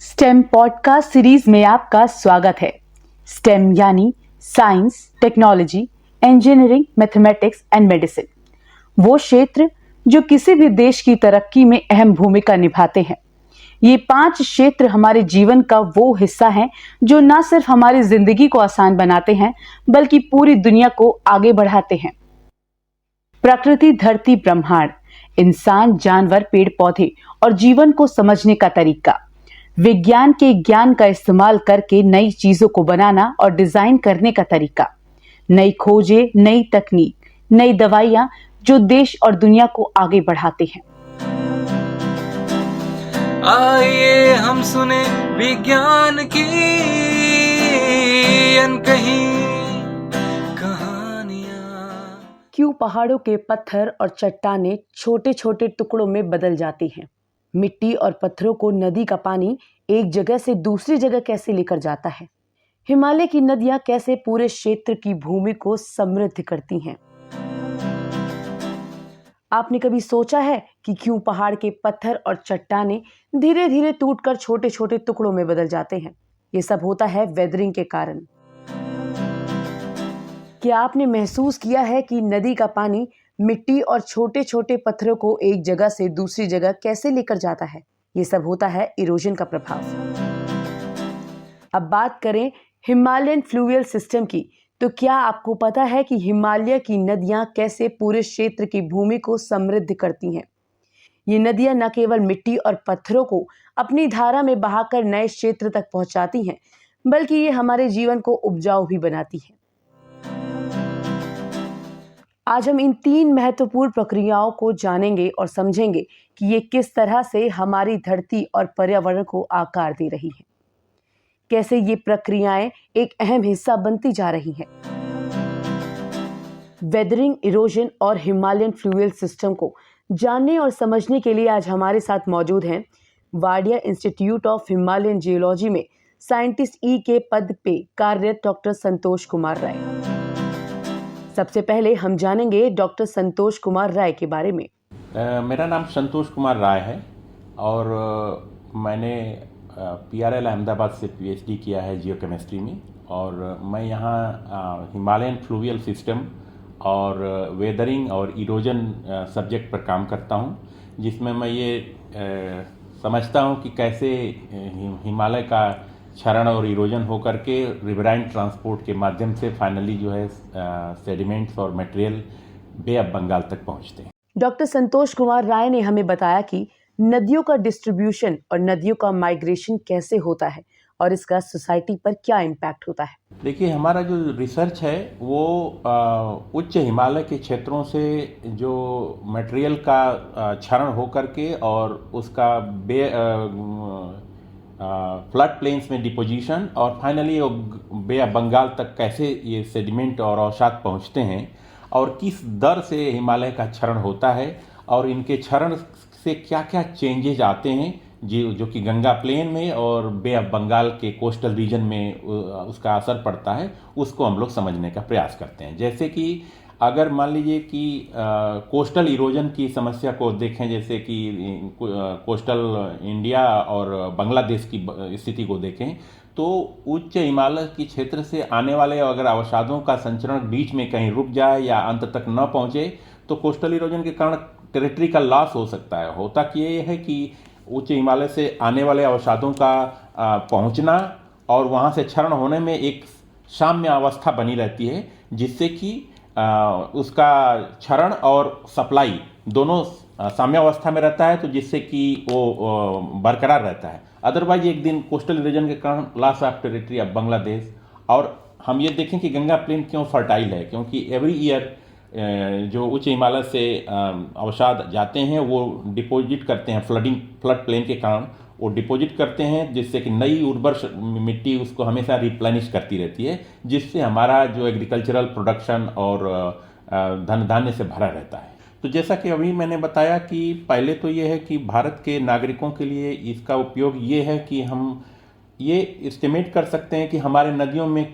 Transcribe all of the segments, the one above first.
Stem podcast series में आपका स्वागत है। स्टेम यानी science, technology, engineering, mathematics and medicine, वो क्षेत्र जो किसी भी देश की तरक्की में अहम भूमिका निभाते हैं। ये 5 क्षेत्र हमारे जीवन का वो हिस्सा हैं जो न सिर्फ हमारी जिंदगी को आसान बनाते हैं बल्कि पूरी दुनिया को आगे बढ़ाते हैं। प्रकृति, धरती, ब्रह्मांड, इंसान, जानवर, पेड़ पौधे और जीवन को समझने का तरीका, विज्ञान के ज्ञान का इस्तेमाल करके नई चीजों को बनाना और डिजाइन करने का तरीका, नई खोजें, नई तकनीक, नई दवाइयां जो देश और दुनिया को आगे बढ़ाते हैं। आइए हम सुने विज्ञान की अनकही कहानियां। क्यों पहाड़ों के पत्थर और चट्टानें छोटे छोटे टुकड़ों में बदल जाती हैं? मिट्टी और पत्थरों को नदी का पानी एक जगह से दूसरी जगह कैसे लेकर जाता है? हिमालय की नदियां कैसे पूरे क्षेत्र की भूमि को समृद्ध करती हैं? आपने कभी सोचा है कि क्यों पहाड़ के पत्थर और चट्टानें धीरे धीरे टूटकर छोटे छोटे टुकड़ों में बदल जाते हैं? ये सब होता है वेदरिंग के कारण। क्या आपने महसूस किया है कि नदी का पानी मिट्टी और छोटे छोटे पत्थरों को एक जगह से दूसरी जगह कैसे लेकर जाता है? ये सब होता है इरोजन का प्रभाव। अब बात करें हिमालयन फ्लूवियल सिस्टम की, तो क्या आपको पता है कि हिमालय की नदियां कैसे पूरे क्षेत्र की भूमि को समृद्ध करती हैं? ये नदियां न केवल मिट्टी और पत्थरों को अपनी धारा में बहाकर नए क्षेत्र तक पहुंचाती हैं, बल्कि ये हमारे जीवन को उपजाऊ भी बनाती हैं। आज हम इन 3 महत्वपूर्ण प्रक्रियाओं को जानेंगे और समझेंगे कि ये किस तरह से हमारी धरती और पर्यावरण को आकार दे रही हैं। कैसे ये प्रक्रियाएं एक अहम हिस्सा बनती जा रही हैं। वेदरिंग, इरोजन और हिमालयन फ्लूवियल सिस्टम को जानने और समझने के लिए आज हमारे साथ मौजूद हैं Wadia institute of Himalayan geology में साइंटिस्ट ई के पद पे कार्यरत डॉक्टर संतोष कुमार राय। सबसे पहले हम जानेंगे डॉक्टर संतोष कुमार राय के बारे में। मेरा नाम संतोष कुमार राय है और मैंने PRL अहमदाबाद से PhD किया है जियोकेमिस्ट्री में, और मैं यहाँ हिमालयन फ्लूवियल सिस्टम और वेदरिंग और इरोजन सब्जेक्ट पर काम करता हूँ, जिसमें मैं ये समझता हूँ कि कैसे हिमालय का क्षरण और इरोजन होकर के रिवराइन ट्रांसपोर्ट के माध्यम से फाइनली जो है सेडिमेंट्स और मटेरियल बे ऑफ बंगाल तक पहुंचते हैं। डॉक्टर संतोष कुमार राय ने हमें बताया कि नदियों का डिस्ट्रीब्यूशन और नदियों का माइग्रेशन कैसे होता है और इसका सोसाइटी पर क्या इम्पैक्ट होता है। देखिए, हमारा जो रिसर्च है वो उच्च हिमालय के क्षेत्रों से जो मटेरियल का क्षरण होकर के और उसका फ्लड प्लेन्स में डिपोजिशन और फाइनली बे ऑफ बंगाल तक कैसे ये सेडिमेंट और अवसाद पहुंचते हैं और किस दर से हिमालय का क्षरण होता है और इनके क्षरण से क्या क्या चेंजेज आते हैं जो कि गंगा प्लेन में और बे ऑफ बंगाल के कोस्टल रीजन में उसका असर पड़ता है, उसको हम लोग समझने का प्रयास करते हैं। जैसे कि अगर मान लीजिए कि कोस्टल इरोजन की समस्या को देखें, जैसे कि कोस्टल इंडिया और बांग्लादेश की स्थिति को देखें, तो उच्च हिमालय के क्षेत्र से आने वाले अगर अवसादों का संचरण बीच में कहीं रुक जाए या अंत तक न पहुंचे तो कोस्टल इरोजन के कारण टेरिटरी का लॉस हो सकता है। होता कि ये है कि उच्च हिमालय से आने वाले अवसादों का पहुंचना और वहां से क्षरण होने में एक साम्य अवस्था बनी रहती है, जिससे कि उसका क्षरण और सप्लाई दोनों साम्यावस्था में रहता है, तो जिससे कि वो बरकरार रहता है। अदरवाइज एक दिन कोस्टल इरोजन के कारण loss of territory of Bangladesh. और हम ये देखें कि गंगा प्लेन क्यों फर्टाइल है, क्योंकि एवरी ईयर जो उच्च हिमालय से अवसाद जाते हैं वो डिपॉजिट करते हैं, फ्लड प्लेन के कारण वो डिपॉजिट करते हैं, जिससे कि नई उर्वर मिट्टी उसको हमेशा रिप्लेनिश करती रहती है, जिससे हमारा जो एग्रीकल्चरल प्रोडक्शन और धन धान्य से भरा रहता है। तो जैसा कि अभी मैंने बताया कि पहले तो ये है कि भारत के नागरिकों के लिए इसका उपयोग ये है कि हम ये एस्टिमेट कर सकते हैं कि हमारे नदियों में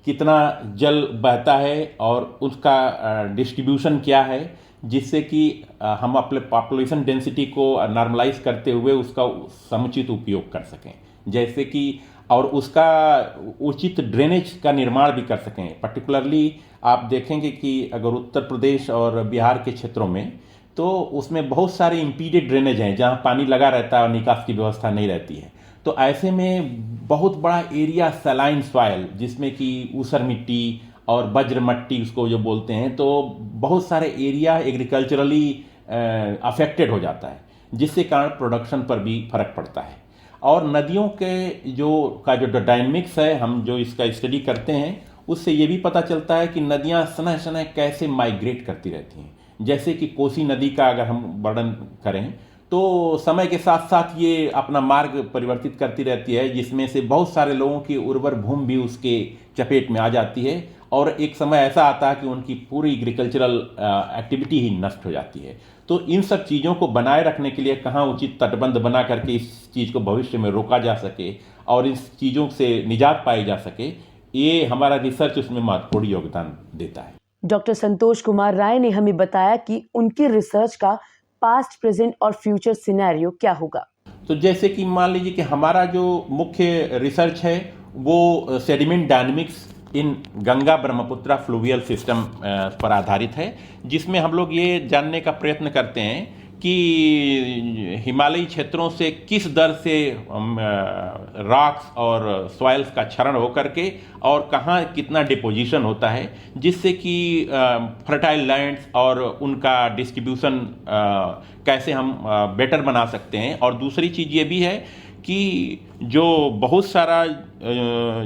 कितना जल बहता है और उसका डिस्ट्रीब्यूशन क्या है, जिससे कि हम अपने पॉपुलेशन डेंसिटी को नॉर्मलाइज करते हुए उसका समुचित उपयोग कर सकें। जैसे कि और उसका उचित ड्रेनेज का निर्माण भी कर सकें। पर्टिकुलरली आप देखेंगे कि अगर उत्तर प्रदेश और बिहार के क्षेत्रों में, तो उसमें बहुत सारे इम्पीडेड ड्रेनेज हैं जहां पानी लगा रहता है और निकास की व्यवस्था नहीं रहती है। तो ऐसे में बहुत बड़ा एरिया सलाइन सॉइल, जिसमें कि ऊसर मिट्टी और वज्र मट्टी उसको जो बोलते हैं, तो बहुत सारे एरिया एग्रीकल्चरली अफेक्टेड हो जाता है, जिससे कारण प्रोडक्शन पर भी फर्क पड़ता है। और नदियों के जो डायनेमिक्स है, हम जो इसका स्टडी करते हैं, उससे ये भी पता चलता है कि नदियाँ समय समय कैसे माइग्रेट करती रहती हैं। जैसे कि कोसी नदी का अगर हम वर्णन करें, तो समय के साथ साथ ये अपना मार्ग परिवर्तित करती रहती है, जिसमें से बहुत सारे लोगों की उर्वर भूमि भी उसके चपेट में आ जाती है, और एक समय ऐसा आता है कि उनकी पूरी एग्रीकल्चरल एक्टिविटी ही नष्ट हो जाती है। तो इन सब चीज़ों को बनाए रखने के लिए कहाँ उचित तटबंध बना करके इस चीज़ को भविष्य में रोका जा सके और इस चीज़ों से निजात पाई जा सके, ये हमारा रिसर्च उसमें महत्वपूर्ण योगदान देता है। डॉक्टर संतोष कुमार राय ने हमें बताया कि उनकी रिसर्च का पास्ट, प्रेजेंट और फ्यूचर सिनेरियो क्या होगा। तो जैसे कि मान लीजिए कि हमारा जो मुख्य रिसर्च है वो सेडिमेंट डायनेमिक्स इन गंगा ब्रह्मपुत्रा फ्लूवियल सिस्टम पर आधारित है, जिसमें हम लोग ये जानने का प्रयत्न करते हैं कि हिमालयी क्षेत्रों से किस दर से रॉक्स और सॉइल्स का क्षरण होकर के और कहाँ कितना डिपोजिशन होता है, जिससे कि फर्टाइल लैंड्स और उनका डिस्ट्रीब्यूशन कैसे हम बेटर बना सकते हैं। और दूसरी चीज़ ये भी है कि जो बहुत सारा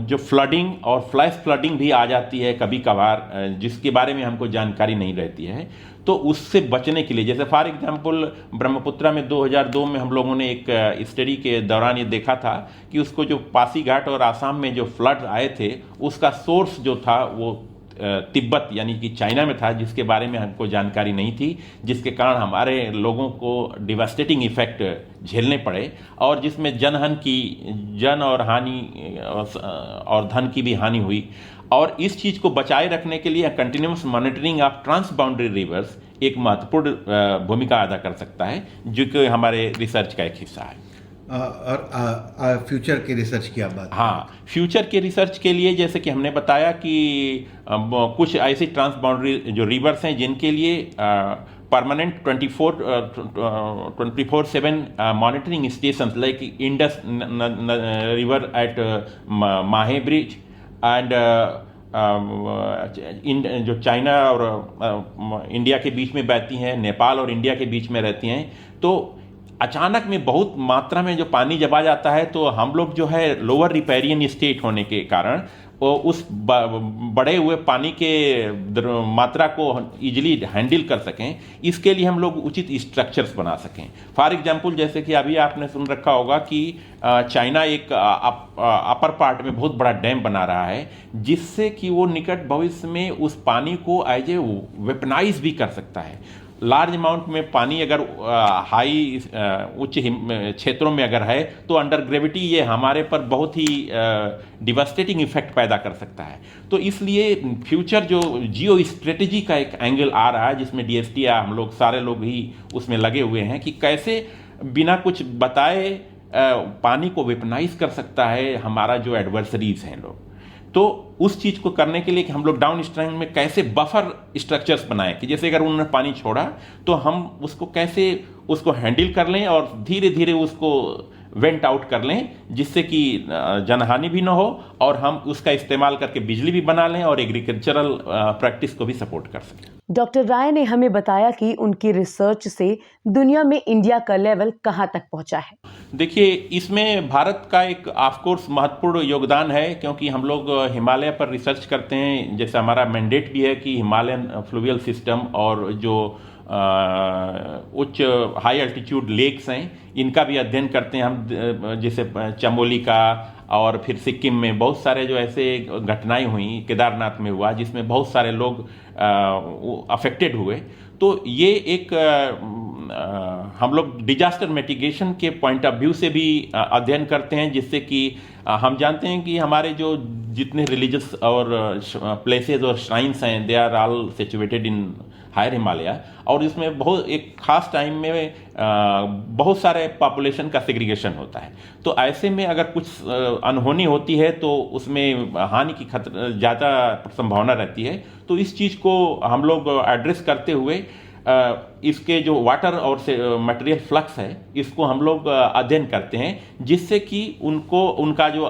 जो फ्लडिंग और फ्लैश फ्लडिंग भी आ जाती है कभी कभार, जिसके बारे में हमको जानकारी नहीं रहती है, तो उससे बचने के लिए, जैसे फॉर एग्जांपल ब्रह्मपुत्रा में 2002 में हम लोगों ने एक स्टडी के दौरान ये देखा था कि उसको जो पासीघाट और आसाम में जो फ्लड आए थे, उसका सोर्स जो था वो तिब्बत यानी कि चाइना में था, जिसके बारे में हमको जानकारी नहीं थी, जिसके कारण हमारे लोगों को डिवास्टेटिंग इफेक्ट झेलने पड़े, और जिसमें जन और हानि और धन की भी हानि हुई। और इस चीज़ को बचाए रखने के लिए continuous monitoring of trans boundary rivers एक महत्वपूर्ण भूमिका अदा कर सकता है, जो कि हमारे रिसर्च का एक हिस्सा है। और फ्यूचर के रिसर्च की आप बात? हाँ, फ्यूचर के रिसर्च के लिए जैसे कि हमने बताया कि कुछ ऐसे ट्रांस बाउंड्री जो रिवर्स हैं जिनके लिए permanent 24/7 monitoring stations like Indus river eight माहे ब्रिज एंड जो चाइना और इंडिया के बीच में बहती हैं, नेपाल और इंडिया के बीच में रहती हैं, तो अचानक में बहुत मात्रा में जो पानी जब आ जाता है, तो हम लोग जो है लोअर रिपेरियन स्टेट होने के कारण वो उस बढ़े हुए पानी के मात्रा को इजीली हैंडल कर सकें, इसके लिए हम लोग उचित स्ट्रक्चर्स बना सकें। फॉर एग्जांपल जैसे कि अभी आपने सुन रखा होगा कि चाइना एक अपर पार्ट में बहुत बड़ा डैम बना रहा है, जिससे कि वो निकट भविष्य में उस पानी को एज ए वेपनाइज भी कर सकता है। लार्ज अमाउंट में पानी अगर हाई उच्च क्षेत्रों में अगर है, तो अंडर ग्रेविटी ये हमारे पर बहुत ही डिवास्टेटिंग इफेक्ट पैदा कर सकता है। तो इसलिए फ्यूचर जो जियो स्ट्रेटेजी का एक एंगल आ रहा है, जिसमें DST हम लोग सारे लोग ही उसमें लगे हुए हैं कि कैसे बिना कुछ बताए पानी को वेपनाइज कर सकता है हमारा जो एडवर्सरीज हैं लोग। तो उस चीज़ को करने के लिए कि हम लोग डाउन स्ट्रीम में कैसे बफर स्ट्रक्चर्स बनाएं, कि जैसे अगर उन्होंने पानी छोड़ा तो हम उसको कैसे उसको हैंडल कर लें और धीरे धीरे उसको वेंट आउट कर लें, जिससे कि जनहानि भी ना हो और हम उसका इस्तेमाल करके बिजली भी बना लें और एग्रीकल्चरल प्रैक्टिस को भी सपोर्ट कर सकें। डॉक्टर राय ने हमें बताया कि उनकी रिसर्च से दुनिया में इंडिया का लेवल कहां तक पहुंचा है। देखिए, इसमें भारत का एक ऑफकोर्स महत्वपूर्ण योगदान है, क्योंकि हम लोग हिमालय पर रिसर्च करते हैं। जैसे हमारा मैंडेट भी है कि हिमालयन फ्लूवियल सिस्टम और जो उच्च हाई अल्टीट्यूड लेक्स हैं, इनका भी अध्ययन करते हैं हम। जैसे चमोली का और फिर सिक्किम में बहुत सारे जो ऐसे घटनाएं हुई, केदारनाथ में हुआ, जिसमें बहुत सारे लोग अफेक्टेड हुए। तो ये एक हम लोग डिजास्टर मिटिगेशन के पॉइंट ऑफ व्यू से भी अध्ययन करते हैं, जिससे कि हम जानते हैं कि हमारे जो जितने रिलीजियस और प्लेसेस और श्राइन्स हैं, they are all situated in higher Himalaya, और इसमें बहुत एक खास टाइम में बहुत सारे पॉपुलेशन का सेग्रीगेशन होता है। तो ऐसे में अगर कुछ अनहोनी होती है तो उसमें हानि की ज़्यादा संभावना रहती है। तो इस चीज़ को हम लोग एड्रेस करते हुए इसके जो वाटर और मटेरियल फ्लक्स है, इसको हम लोग अध्ययन करते हैं, जिससे कि उनको उनका जो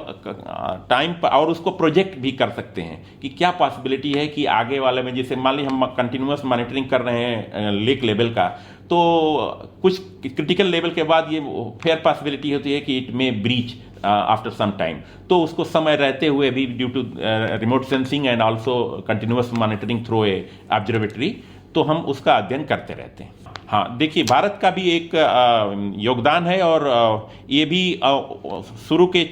टाइम पर और उसको प्रोजेक्ट भी कर सकते हैं कि क्या पॉसिबिलिटी है कि आगे वाले में, जैसे मान ली हम कंटिन्यूअस मॉनिटरिंग कर रहे हैं लेक लेवल का, तो कुछ क्रिटिकल लेवल के बाद ये फेयर पॉसिबिलिटी होती है कि it may breach after some time. तो उसको समय रहते हुए भी due to remote sensing and also continuous monitoring through a observatory, तो हम उसका अध्ययन करते रहते हैं। हाँ, देखिए, भारत का भी एक योगदान है, और ये भी शुरू के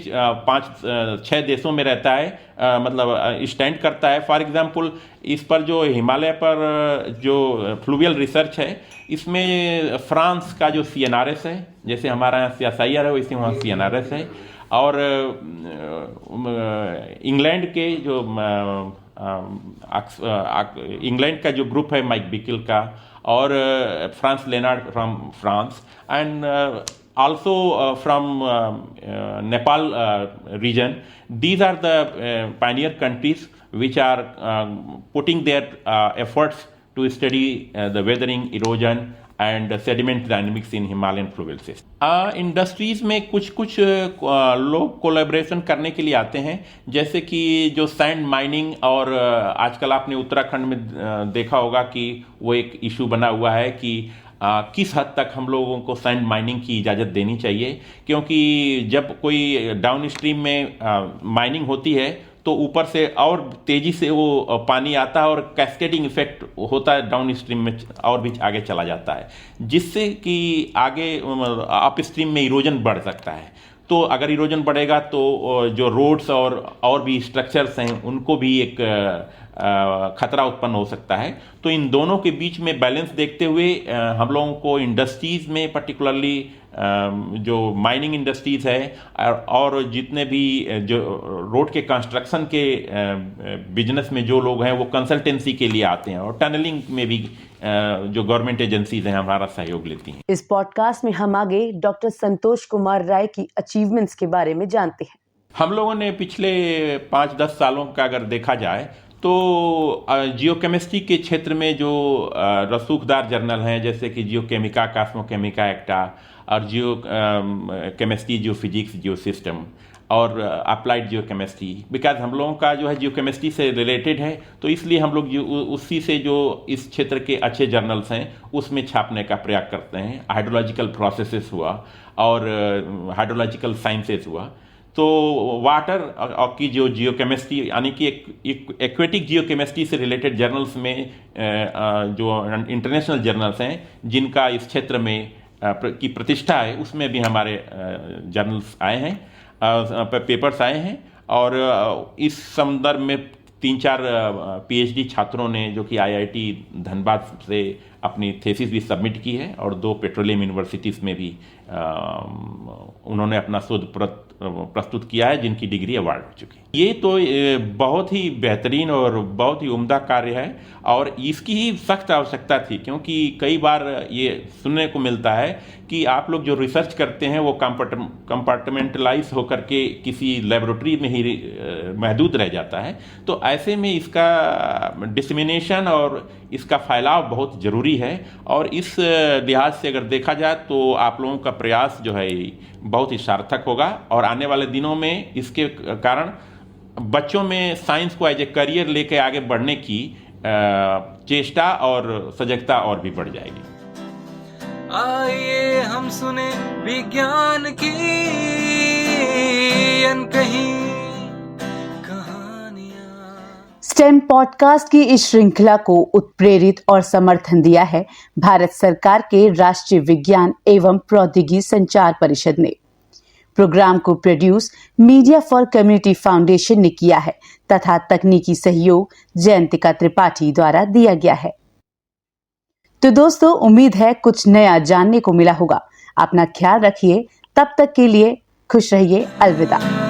5-6 देशों में रहता है, मतलब स्टैंड करता है। फॉर एग्जांपल, इस पर जो हिमालय पर जो फ्लूवियल रिसर्च है, इसमें फ्रांस का जो CNRS है, जैसे हमारा यहाँ CSIR है, वैसे वहाँ CNRS है, और इंग्लैंड के जो इंग्लैंड का जो ग्रुप है माइक बिकिल का, और France Lenard from France, and also from Nepal region. These are the pioneer countries which are putting their efforts to study the weathering, erosion and sediment dynamics in Himalayan fluvial system. Industries में कुछ लोग collaboration करने के लिए आते हैं, जैसे कि जो सैंड माइनिंग, और आजकल आपने उत्तराखंड में देखा होगा कि वो एक इशू बना हुआ है कि किस हद तक हम लोगों को सैंड माइनिंग की इजाज़त देनी चाहिए, क्योंकि जब कोई डाउन स्ट्रीम में माइनिंग होती है तो ऊपर से और तेज़ी से वो पानी आता है और कैस्केडिंग इफेक्ट होता है डाउन स्ट्रीम में, और भी आगे चला जाता है, जिससे कि आगे अप स्ट्रीम में इरोजन बढ़ सकता है। तो अगर इरोजन बढ़ेगा तो जो रोड्स और भी स्ट्रक्चर्स हैं उनको भी एक खतरा उत्पन्न हो सकता है। तो इन दोनों के बीच में बैलेंस देखते हुए हम लोगों को इंडस्ट्रीज़ में पर्टिकुलरली जो माइनिंग इंडस्ट्रीज़ है और जितने भी जो रोड के कंस्ट्रक्शन के बिजनेस में जो लोग हैं वो कंसल्टेंसी के लिए आते हैं, और टनलिंग में भी जो गवर्नमेंट एजेंसीज हैं हमारा सहयोग लेती हैं। इस पॉडकास्ट में हम आगे डॉक्टर संतोष कुमार राय की अचीवमेंट्स के बारे में जानते हैं। हम लोगों ने पिछले 5-10 सालों का अगर देखा जाए तो जियोकेमिस्ट्री के क्षेत्र में जो रसूखदार जर्नल हैं, जैसे कि जियोकेमिका, कॉस्मोकेमिका एक्टा, और जियो केमिस्ट्री, जियो फिजिक्स, जियो सिस्टम, और अप्लाइड जियोकेमिस्ट्री, बिकॉज हम लोगों का जो है जियोकेमिस्ट्री से रिलेटेड है, तो इसलिए हम लोग उसी से जो इस क्षेत्र के अच्छे जर्नल्स हैं उसमें छापने का प्रयास करते हैं। हाइड्रोलॉजिकल प्रोसेसेस हुआ और हाइड्रोलॉजिकल साइंसेस हुआ, तो वाटर की जो जियोकेमिस्ट्री यानी कि एक्वेटिक जियोकेमिस्ट्री से रिलेटेड जर्नल्स में जो इंटरनेशनल जर्नल्स हैं जिनका इस क्षेत्र में की प्रतिष्ठा है, उसमें भी हमारे जर्नल्स आए हैं, पेपर्स आए हैं। और इस संदर्भ में 3-4 PhD छात्रों ने, जो कि IIT धनबाद से अपनी थेसिस भी सबमिट की है, और 2 पेट्रोलियम यूनिवर्सिटीज़ में भी उन्होंने अपना शोध प्रस्तुत किया है, जिनकी डिग्री अवार्ड हो चुकी है। ये तो बहुत ही बेहतरीन और बहुत ही उम्दा कार्य है, और इसकी ही सख्त आवश्यकता थी, क्योंकि कई बार ये सुनने को मिलता है कि आप लोग जो रिसर्च करते हैं वो कंपार्टमेंटलाइज होकर के किसी लेबोरेटरी में ही महदूद रह जाता है। तो ऐसे में इसका डिसमिनेशन और इसका फैलाव बहुत ज़रूरी है, और इस लिहाज से अगर देखा जाए तो आप लोगों का प्रयास जो है बहुत ही सार्थक होगा, और आने वाले दिनों में इसके कारण बच्चों में साइंस को एज ए करियर लेके आगे बढ़ने की चेष्टा और सजगता और भी बढ़ जाएगी। आइए हम सुने विज्ञान की अनकही कहानियां। स्टेम पॉडकास्ट की इस श्रृंखला को उत्प्रेरित और समर्थन दिया है भारत सरकार के राष्ट्रीय विज्ञान एवं प्रौद्योगिकी संचार परिषद ने। प्रोग्राम को produce media for community foundation ने किया है तथा तकनीकी सहयोग जयंतिका त्रिपाठी द्वारा दिया गया है। तो दोस्तों, उम्मीद है कुछ नया जानने को मिला होगा। अपना ख्याल रखिए, तब तक के लिए खुश रहिए। अलविदा।